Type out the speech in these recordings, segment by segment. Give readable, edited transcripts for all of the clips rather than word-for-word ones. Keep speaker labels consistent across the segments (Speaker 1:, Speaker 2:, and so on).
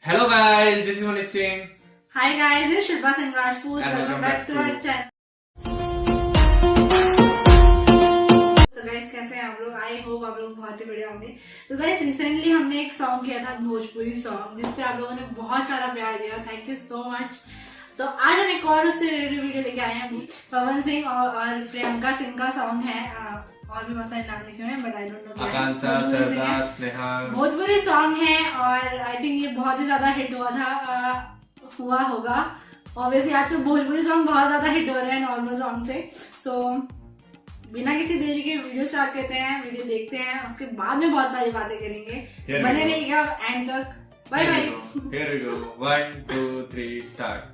Speaker 1: Hello guys, this is Manish Singh.
Speaker 2: Hi guys, this is Shilpa Singh Rajput.
Speaker 1: And
Speaker 2: Welcome back to our channel. So guys, कैसे हैं आप लोग? I hope आप लोग बहुत ही बढ़िया होंगे। तो गाइस रिसेंटली हमने एक सॉन्ग किया था भोजपुरी सॉन्ग, जिसपे आप लोगों ने बहुत सारा प्यार दिया। Thank you so much. तो आज हम एक और उससे रिलेटेड वीडियो लेके आए हैं। पवन सिंह और प्रियंका सिंह का सॉन्ग है, और भी बहुत सारे नाम लिखे हुए हैं but I don't know.
Speaker 1: Akanksha, Sardar, Sneha.
Speaker 2: Bhojpuri song है और आई थिंक ये बहुत ही ज्यादा हिट हुआ होगा। ऑब्वियसली आजकल भोजपुरी सॉन्ग बहुत ज्यादा हिट हो रहे हैं नॉर्मल सॉन्ग से। सो बिना किसी देरी के वीडियो स्टार्ट करते हैं, वीडियो देखते हैं, उसके बाद में बहुत सारी बातें करेंगे। बने रहिएगा एंड तक। Bye bye.
Speaker 1: Here we go. 1, 2, 3, start.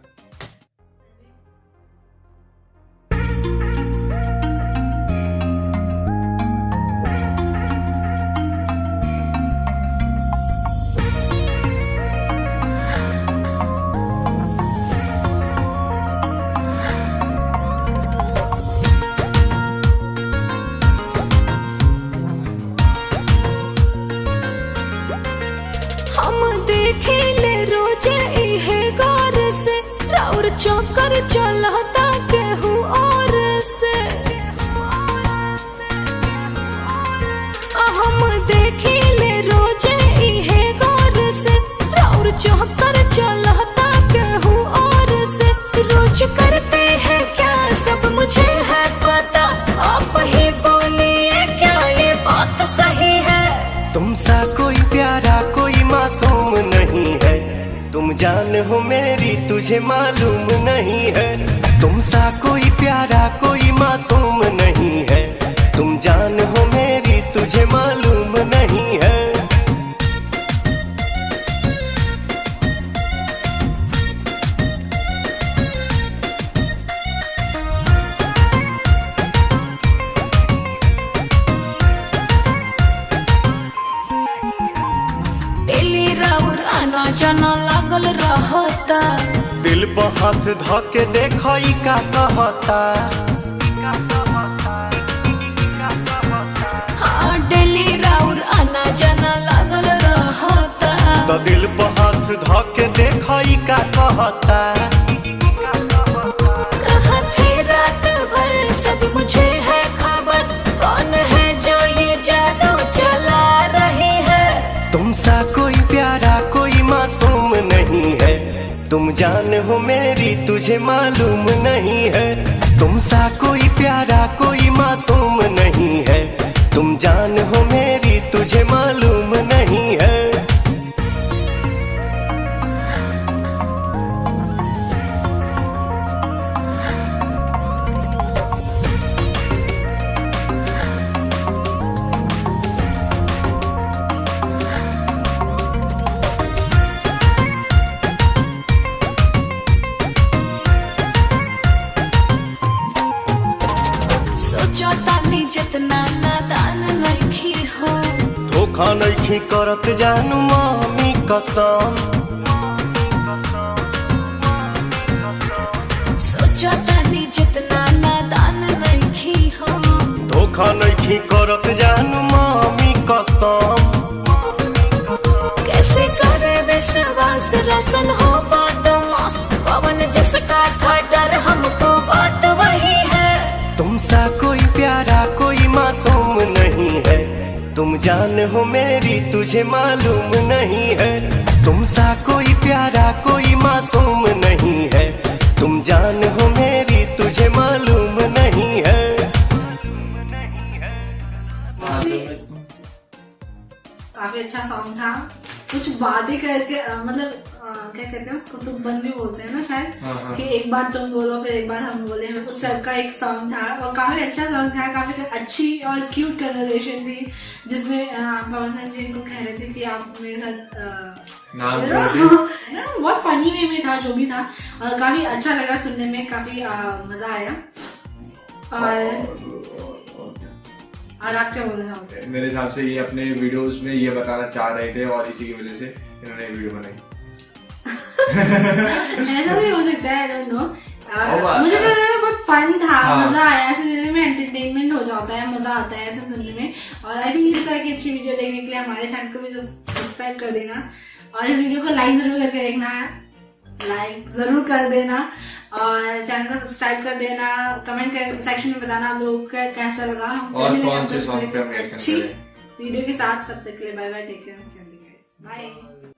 Speaker 3: देखिले रोजे इहे गौर से राउर चौकर चलता केहू और से। हम देखिले रोजे इहे गौर से राउर चौकर चलता केहू और से। रोज करते हैं क्या सब मुझे है पता, आप ही बोलिए क्या ये बात सही है।
Speaker 4: तुमसा कोई प्यारा कोई मासूम नहीं है, तुम जान हो मेरी तुझे मालूम नहीं है। तुमसा कोई प्यारा कोई मासूम नहीं है, तुम जान हो मेरी तुझे मालूम नहीं है।
Speaker 3: आना जाना लागल रहता,
Speaker 4: दिल पर हाथ धके देखई का कहता।
Speaker 3: हाँ डेली राउर आना जाना लागल रहता,
Speaker 4: तो दिल पर हाथ धके देखई का कहता।
Speaker 3: कहाँ थे रात भर सब मुझे है खबर, कौन है जो ये जादू चला रही है।
Speaker 4: तुमसा कोई प्यारा कोई मासूम नहीं है, तुम जान हो मेरी तुझे मालूम नहीं है। तुमसा कोई प्यारा कोई मासूम नहीं है, तुम जान हो मेरी तुझे मालूम नहीं है।
Speaker 3: जितना नादान नहीं हो,
Speaker 4: धोखा नहीं करत जानू मामी कसम।
Speaker 3: सोचा तानी जितना नादान नहीं हो,
Speaker 4: धोखा नहीं करत जानू मामी कसम।
Speaker 3: कैसे करे विश्वास रोशन हो बदमाश, पवन जिसका था डर हमको बात वही है।
Speaker 4: तुमसा कोई प्यारा कोई मासूम नहीं है, तुम जान हो मेरी तुझे मालूम नहीं है। तुमसा कोई प्यारा कोई मासूम नहीं है, तुम जान हो मेरी तुझे मालूम नहीं है।
Speaker 2: काफी अच्छा सॉन्ग था। कुछ बातें करके मतलब क्या कहते हैं उसको, तुम बंदी बोलते हैं ना शायद। कि एक बार तुम बोलो फिर एक बार हम बोले, उस टाइप का एक सॉन्ग था और काफी अच्छा सॉन्ग था। काफी अच्छी और क्यूट कन्वर्सेशन थी, जिसमें पवन सिंह जी को कह रहे थे कि आप मेरे साथ बहुत फनी वे में था जो भी था। काफी अच्छा लगा सुनने में, काफी मजा आया। और आप क्या बोल रहे हैं?
Speaker 1: मेरे हिसाब से ये अपने वीडियोस में ये बताना चाह रहे थे और इसी की वजह से इन्होंने ये वीडियो बनाई।
Speaker 2: ऐसा भी हो सकता है, आई डोंट नो। मुझे तो बहुत फन था, मजा आया ऐसे देखने में, एंटरटेनमेंट हो जाता है, मजा आता है ऐसे सुनने में। और आई थिंक इस तरह की अच्छी वीडियो देखने के लिए हमारे चैनल को भी सब्सक्राइब कर देना और इस वीडियो को लाइक जरूर करके देखना है, लाइक जरूर कर देना और चैनल को सब्सक्राइब कर देना। कमेंट सेक्शन में बताना आप लोगों को कैसा लगा
Speaker 1: और कौन से सॉन्ग पे हम रिएक्शन करें
Speaker 2: वीडियो के साथ। तब तक के लिए bye bye, take care, bye.